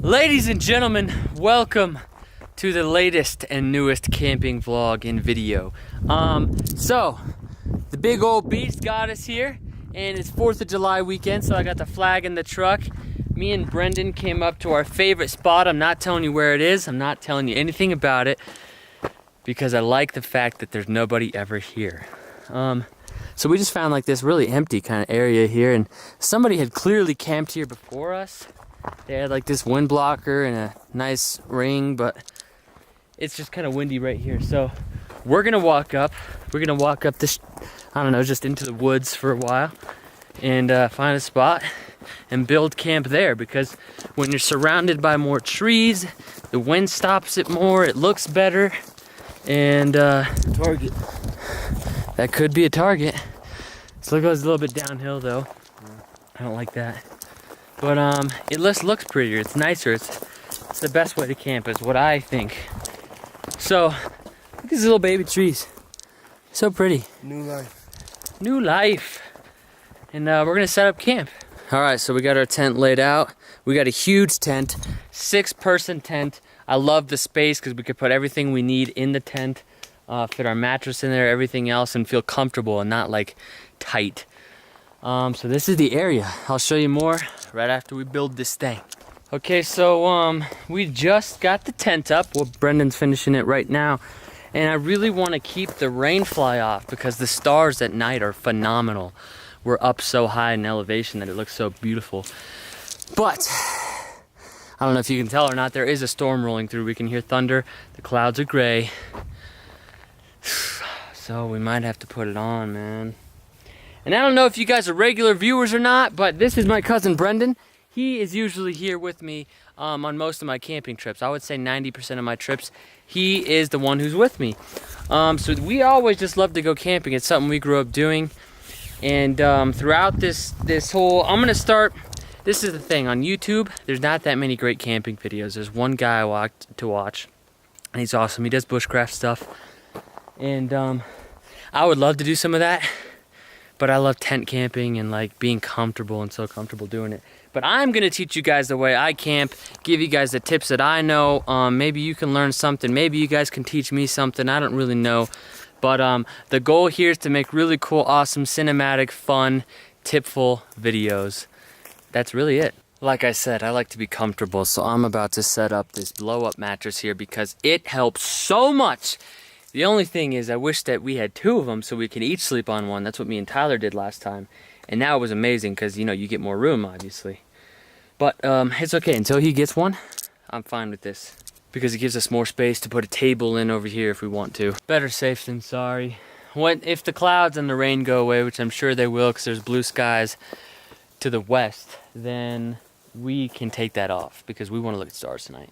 Ladies and gentlemen, welcome to the latest and newest camping vlog and video. So the big old beast got us here, and it's 4th of July weekend, so I got the flag in the truck. Me and Brendan came up to our favorite spot. I'm not telling you where it is. I'm not telling you anything about it because I like the fact that there's nobody ever here. So we just found like this really empty kind of area here, and somebody had clearly camped here before us. They had like this wind blocker and a nice ring, but it's just kind of windy right here. So we're gonna walk up. We're gonna walk up this, I don't know, just into the woods for a while and find a spot and build camp there, because when you're surrounded by more trees, the wind stops it more, it looks better, and Target. that could be a target. So it goes a little bit downhill though. I don't like that. But it just looks prettier, it's nicer, it's the best way to camp is what I think. So, look at these little baby trees. So pretty. New life. New life. And we're gonna set up camp. All right, so we got our tent laid out. We got a huge tent, 6-person tent. I love the space because we could put everything we need in the tent, fit our mattress in there, everything else, and feel comfortable and not like tight. So this is the area. I'll show you more right after we build this thing. Okay, so we just got the tent up. Well, Brendan's finishing it right now. And I really want to keep the rain fly off because the stars at night are phenomenal. We're up so high in elevation that it looks so beautiful. But I don't know if you can tell or not, there is a storm rolling through. We can hear thunder. The clouds are gray. So we might have to put it on, man. And I don't know if you guys are regular viewers or not, but this is my cousin Brendan. He is usually here with me on most of my camping trips. I would say 90% of my trips, he is the one who's with me. So we always just love to go camping. It's something we grew up doing. And throughout this whole, I'm gonna start, this is the thing, on YouTube, there's not that many great camping videos. There's one guy I walked to watch, and he's awesome. He does bushcraft stuff. And I would love to do some of that, but I love tent camping and like being comfortable and so comfortable doing it. But I'm gonna teach you guys the way I camp, give you guys the tips that I know. Maybe you can learn something, maybe you guys can teach me something, I don't really know. But the goal here is to make really cool, awesome, cinematic, fun, tipful videos. That's really it. Like I said, I like to be comfortable, so I'm about to set up this blow-up mattress here because it helps so much. The only thing is I wish that we had 2 of them so we could each sleep on one. That's what me and Tyler did last time. And now it was amazing because, you know, you get more room, obviously. But it's okay. Until he gets one, I'm fine with this, because it gives us more space to put a table in over here if we want to. Better safe than sorry. If the clouds and the rain go away, which I'm sure they will because there's blue skies to the west, then we can take that off because we want to look at stars tonight.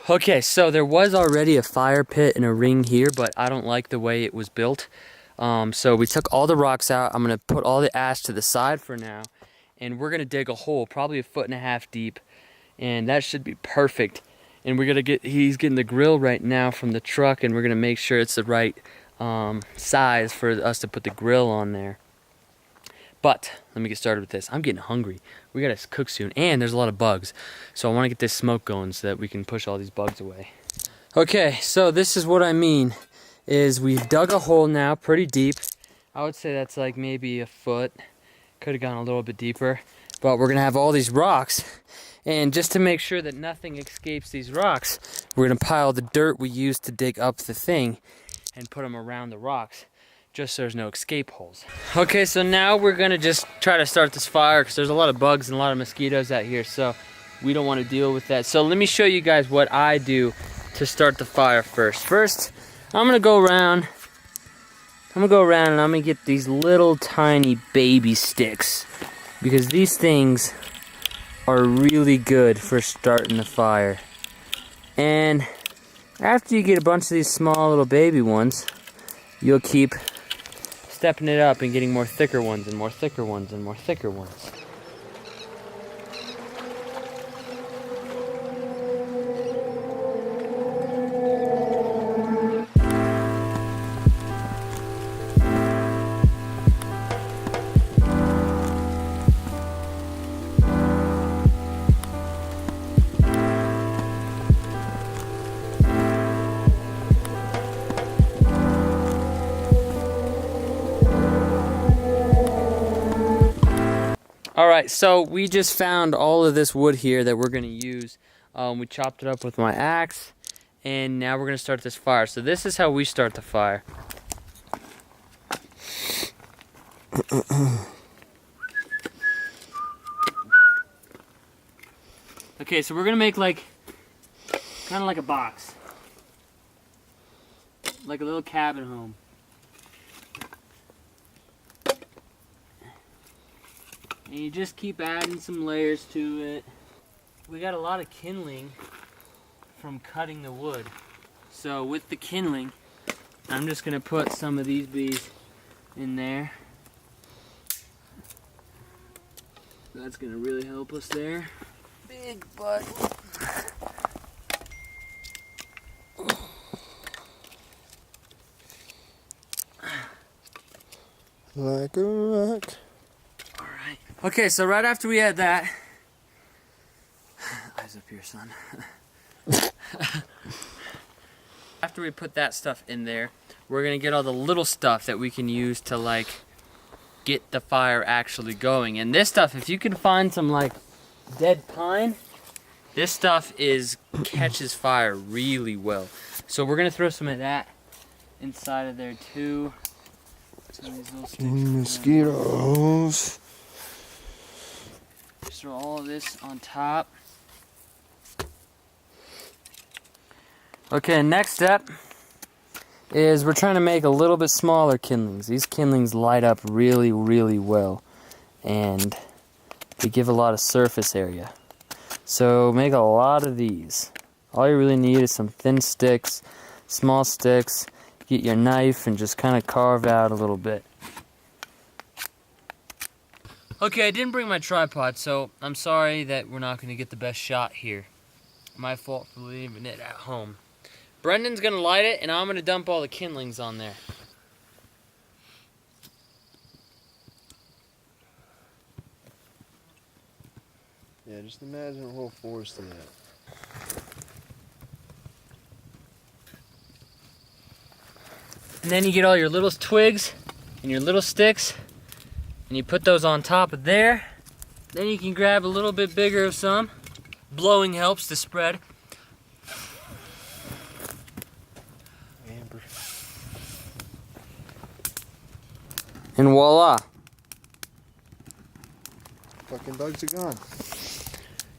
Okay, so there was already a fire pit and a ring here, but I don't like the way it was built. So we took all the rocks out. I'm gonna put all the ash to the side for now, and we're gonna dig a hole, probably 1.5 feet deep, and that should be perfect. And we're gonna he's getting the grill right now from the truck, and we're gonna make sure it's the right size for us to put the grill on there. But let me get started with this. I'm getting hungry. We gotta cook soon, and there's a lot of bugs. So I wanna get this smoke going so that we can push all these bugs away. Okay, so this is what I mean, is we've dug a hole now pretty deep. I would say that's like maybe 1 foot. Could have gone a little bit deeper. But we're gonna have all these rocks. And just to make sure that nothing escapes these rocks, we're gonna pile the dirt we used to dig up the thing and put them around the rocks, just so there's no escape holes. Okay, so now we're gonna just try to start this fire because there's a lot of bugs and a lot of mosquitoes out here, so we don't want to deal with that. So let me show you guys what I do to start the fire first. First, I'm gonna go around and I'm gonna get these little tiny baby sticks, because these things are really good for starting the fire. And after you get a bunch of these small little baby ones, you'll keep stepping it up and getting more thicker ones and more thicker ones and more thicker ones. All right, so we just found all of this wood here that we're gonna use. We chopped it up with my axe, and now we're gonna start this fire. So this is how we start the fire. Okay, so we're gonna make like, kind of like a box. Like a little cabin home. And you just keep adding some layers to it. We got a lot of kindling from cutting the wood. So with the kindling, I'm just gonna put some of these bees in there. That's gonna really help us there. Big butt. Like a rock. Alright. Okay, so right after we add that, eyes up here, son. After we put that stuff in there, we're gonna get all the little stuff that we can use to like get the fire actually going. And this stuff, if you can find some like dead pine, this stuff catches fire really well. So we're gonna throw some of that inside of there too. Some of these little sticks. Mosquitoes. Just throw all of this on top. Okay, next step is we're trying to make a little bit smaller kindlings. These kindlings light up really, really well, and they give a lot of surface area. So make a lot of these. All you really need is some thin sticks, small sticks. Get your knife and just kind of carve out a little bit. Okay, I didn't bring my tripod, so I'm sorry that we're not going to get the best shot here. My fault for leaving it at home. Brendan's going to light it, and I'm going to dump all the kindlings on there. Yeah, just imagine a whole forest of that. And then you get all your little twigs and your little sticks, and you put those on top of there. Then you can grab a little bit bigger of some. Blowing helps to spread. Amber. And voila. Fucking bugs are gone.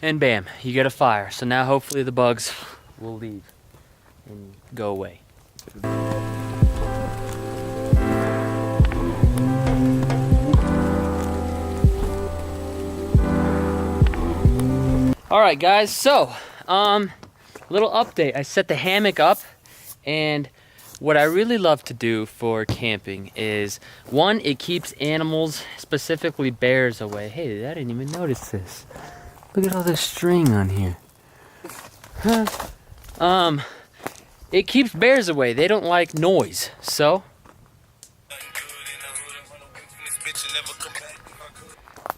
And bam, you get a fire. So now hopefully the bugs will leave and go away. Alright guys, so little update. I set the hammock up, and what I really love to do for camping is, one, it keeps animals, specifically bears, away. Hey, I didn't even notice this. Look at all this string on here. It keeps bears away. They don't like noise, so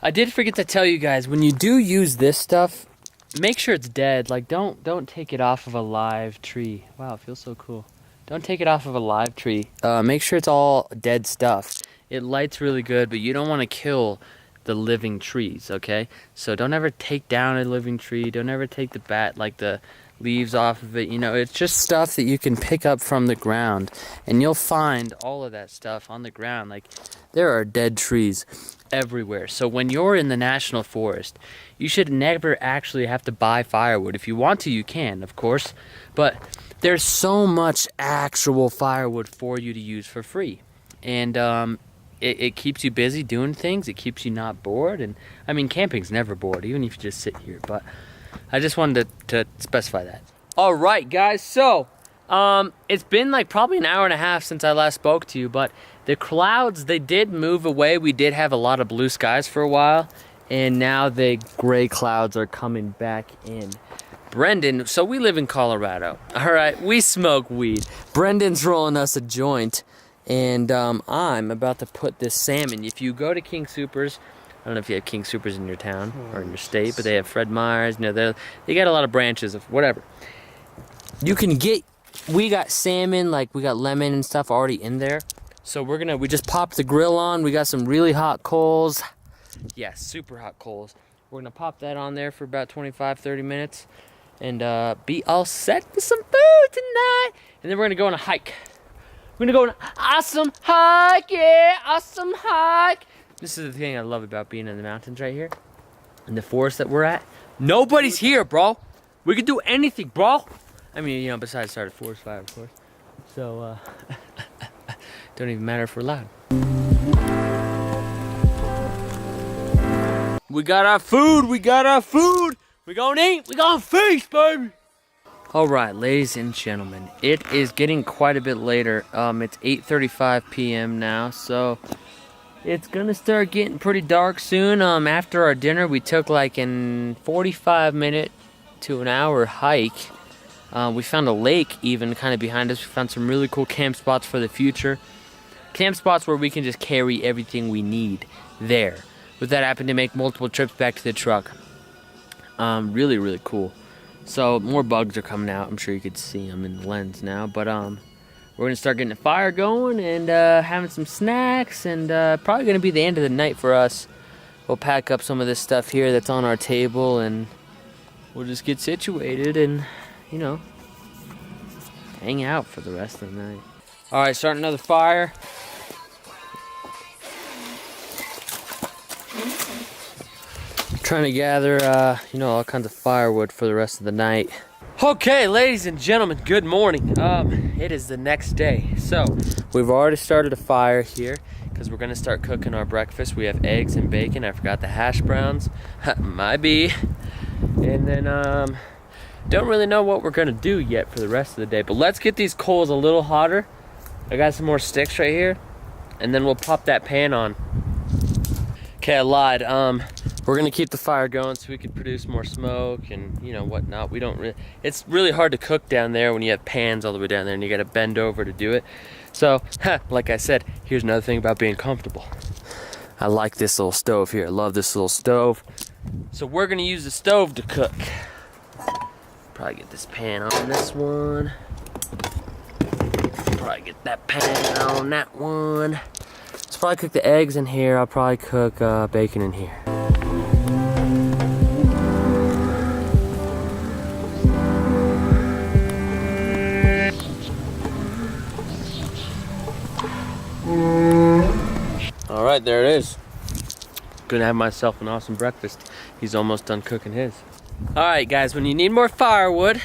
I did forget to tell you guys, when you do use this stuff, make sure it's dead. Like, don't take it off of a live tree. Wow, it feels so cool. Don't take it off of a live tree. Make sure it's all dead stuff. It lights really good, but you don't want to kill the living trees, okay? So don't ever take down a living tree. Don't ever take the leaves off of it. You know, it's just stuff that you can pick up from the ground, and you'll find all of that stuff on the ground. Like, there are dead trees everywhere. So when you're in the national forest, you should never actually have to buy firewood. If you want to, you can, of course, but there's so much actual firewood for you to use for free. And it keeps you busy doing things. It keeps you not bored. And I mean, camping's never bored, even if you just sit here. But I just wanted to specify that. All right, guys. So it's been like probably an hour and a half since I last spoke to you, but the clouds, they did move away. We did have a lot of blue skies for a while, and now the gray clouds are coming back in. Brendan, so we live in Colorado. All right, we smoke weed. Brendan's rolling us a joint, and I'm about to put this salmon. If you go to King Soopers, I don't know if you have King Soopers in your town or in your state, but they have Fred Meyer's. You know, they got a lot of branches of whatever. You can get, we got salmon, like we got lemon and stuff already in there. So we just popped the grill on. We got some really hot coals. Yeah, super hot coals. We're gonna pop that on there for about 25-30 minutes and be all set for some food tonight. And then we're gonna go on a hike. We're gonna go on an awesome hike, yeah, awesome hike. This is the thing I love about being in the mountains right here, in the forest that we're at. Nobody's here, bro. We can do anything, bro. I mean, you know, besides start a forest fire, of course. So, don't even matter if we're loud. We got our food, we got our food. We gonna eat, we gonna feast, baby. All right, ladies and gentlemen, it is getting quite a bit later. It's 8:35 p.m. now, so it's gonna start getting pretty dark soon. After our dinner, we took like an 45-minute to an hour hike. We found a lake even kind of behind us. We found some really cool camp spots for the future. Camp spots where we can just carry everything we need there, without having to make multiple trips back to the truck. Really, really cool. So more bugs are coming out. I'm sure you could see them in the lens now. But we're gonna start getting a fire going and having some snacks, and probably gonna be the end of the night for us. We'll pack up some of this stuff here that's on our table, and we'll just get situated and, you know, hang out for the rest of the night. All right, starting another fire. Trying to gather, you know, all kinds of firewood for the rest of the night. Okay, ladies and gentlemen, good morning. It is the next day. So, we've already started a fire here because we're gonna start cooking our breakfast. We have eggs and bacon. I forgot the hash browns. My bee. And then, don't really know what we're gonna do yet for the rest of the day, but let's get these coals a little hotter. I got some more sticks right here, and then we'll pop that pan on. Okay, I lied. We're gonna keep the fire going so we can produce more smoke and, you know, whatnot. We don't really, it's really hard to cook down there when you have pans all the way down there and you gotta bend over to do it. So, like I said, here's another thing about being comfortable. I like this little stove here. I love this little stove. So we're gonna use the stove to cook. Probably get this pan on this one. Probably get that pan on that one. So probably cook the eggs in here. I'll probably cook bacon in here. All right, there it is. Gonna have myself an awesome breakfast. He's almost done cooking his. All right, guys, when you need more firewood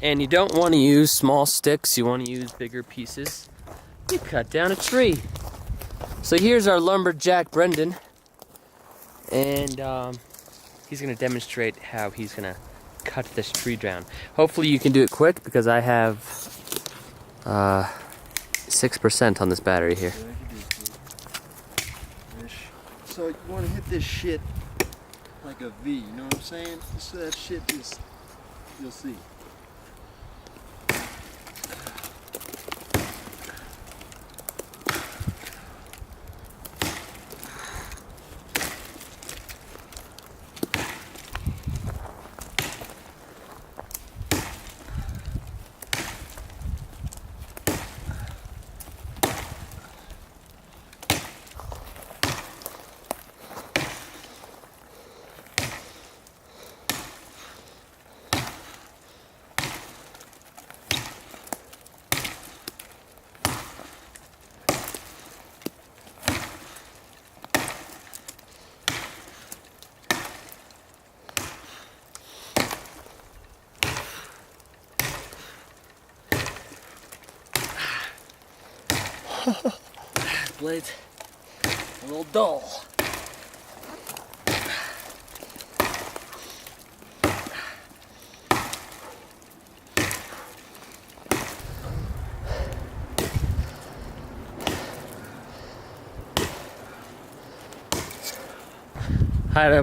and you don't want to use small sticks, you want to use bigger pieces, you cut down a tree. So here's our lumberjack Brendan, and he's gonna demonstrate how he's gonna cut this tree down. Hopefully you can do it quick because I have 6% on this battery here. So you want to hit this shit like a V, you know what I'm saying? So that shit just, you'll see. Blades a little dull.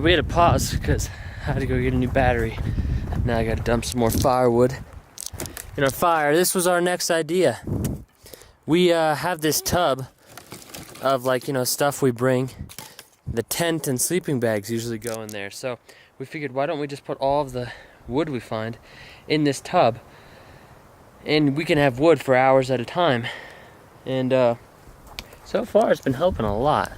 We had to pause because I had to go get a new battery. Now I gotta dump some more firewood in our fire. This was our next idea. We have this tub of, like, you know, stuff we bring. The tent and sleeping bags usually go in there. So we figured, why don't we just put all of the wood we find in this tub, and we can have wood for hours at a time. And so far it's been helping a lot.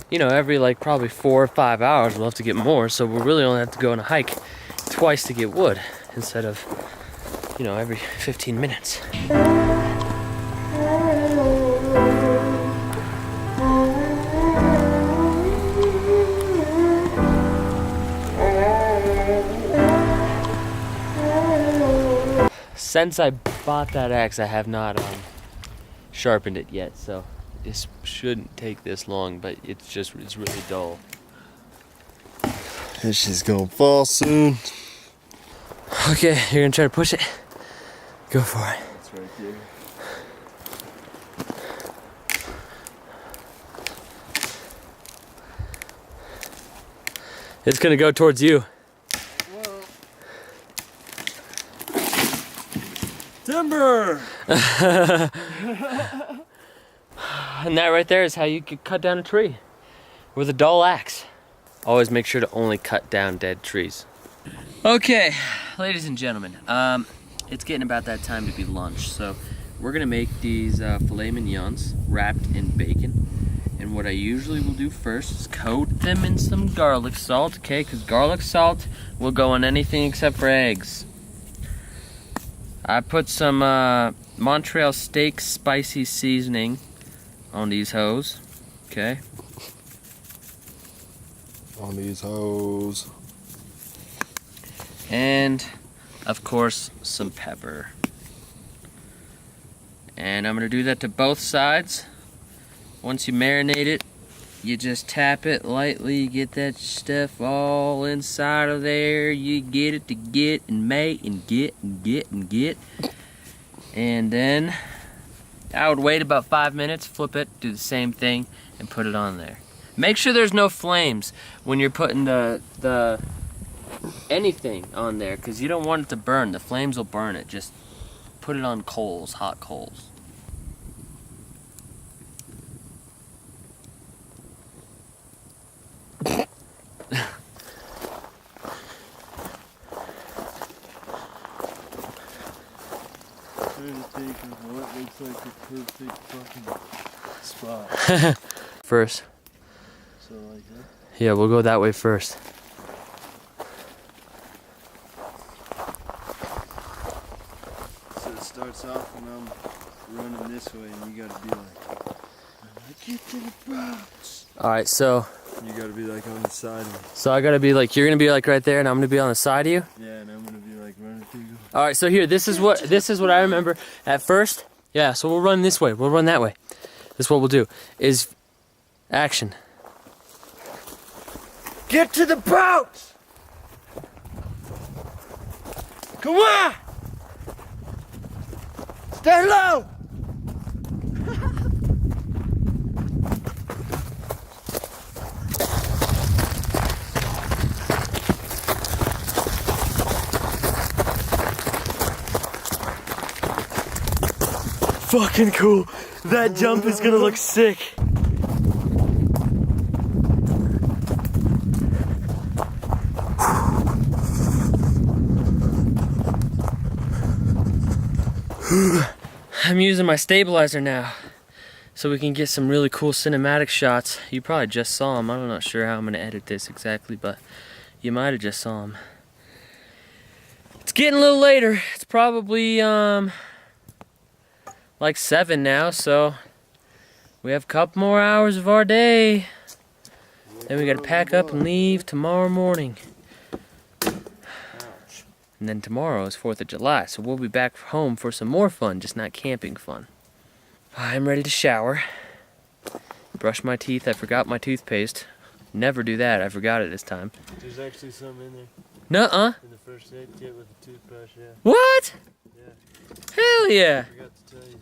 you know, every like probably 4 or 5 hours we'll have to get more, so we'll really only have to go on a hike twice to get wood instead of, you know, every 15 minutes. Since I bought that axe, I have not sharpened it yet, so this shouldn't take this long, but it's really dull. This shit's gonna fall soon. Okay, you're gonna try to push it? Go for it. It's right there. It's gonna go towards you. Timber! And that right there is how you could cut down a tree. With a dull axe. Always make sure to only cut down dead trees. Okay, ladies and gentlemen, it's getting about that time to be lunch, so we're gonna make these filet mignons wrapped in bacon. And what I usually will do first is coat them in some garlic salt, okay? Because garlic salt will go on anything except for eggs. I put some Montreal steak spicy seasoning on these hoes, okay? On these hoes. And, of course, some pepper. And I'm gonna do that to both sides. Once you marinate it, you just tap it lightly, get that stuff all inside of there. You get it to get and make and get and get and get. And then I would wait about 5 minutes, flip it, do the same thing, and put it on there. Make sure there's no flames when you're putting the anything on there, because you don't want it to burn. The flames will burn it. Just put it on coals, hot coals. Trying to think of what looks like the perfect fucking spot. First. So like that? Yeah, we'll go that way first. So it starts off when I'm running this way and you gotta be like, when I get to the box. Alright, so You gotta be like on the side of me. I gotta be like, you're gonna be like right there and I'm gonna be on the side of you? Yeah, and I'm gonna be like running through you. Alright, so here, this is what I remember at first. Yeah, so we'll run this way, we'll run that way. This is what we'll do, is action. Get to the box! Come on! Stay low! Fucking cool. That jump is gonna look sick. I'm using my stabilizer now so we can get some really cool cinematic shots. You probably just saw them. I'm not sure how I'm gonna edit this exactly, but you might have just saw them. It's getting a little later. It's probably like 7 now, so we have a couple more hours of our day. Then we gotta pack up and leave tomorrow morning. And then tomorrow is 4th of July, so we'll be back home for some more fun, just not camping fun. I'm ready to shower. Brush my teeth. I forgot my toothpaste. Never do that. I forgot it this time. There's actually some in there. Nuh-uh. In the first aid kit with the toothbrush, yeah. What? Yeah. Hell yeah. I forgot to tell you.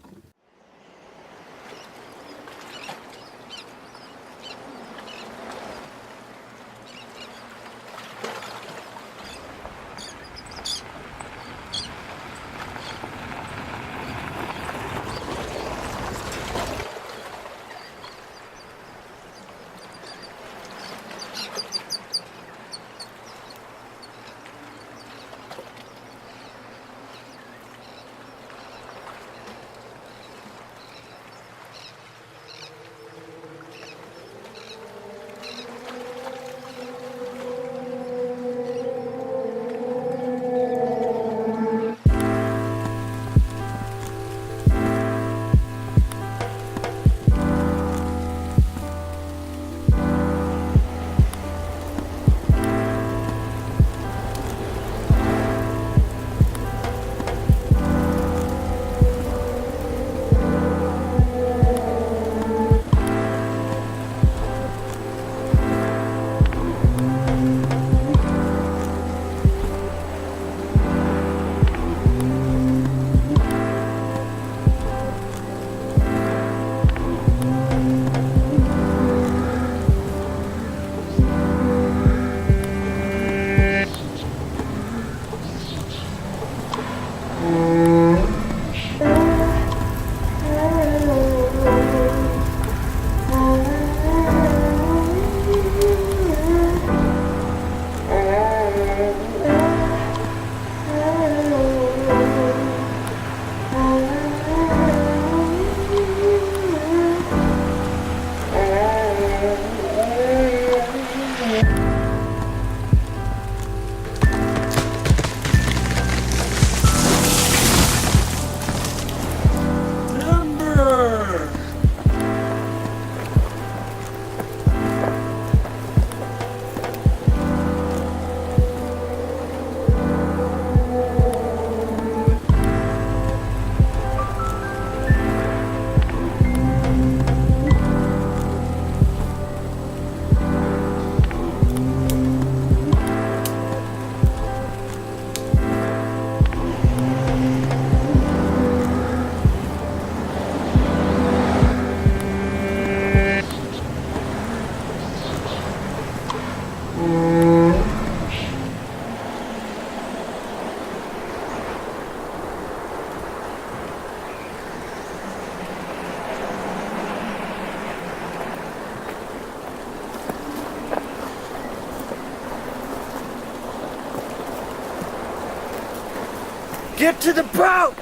Get to the boat!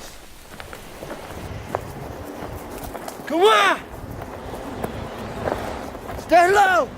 Come on! Stay low!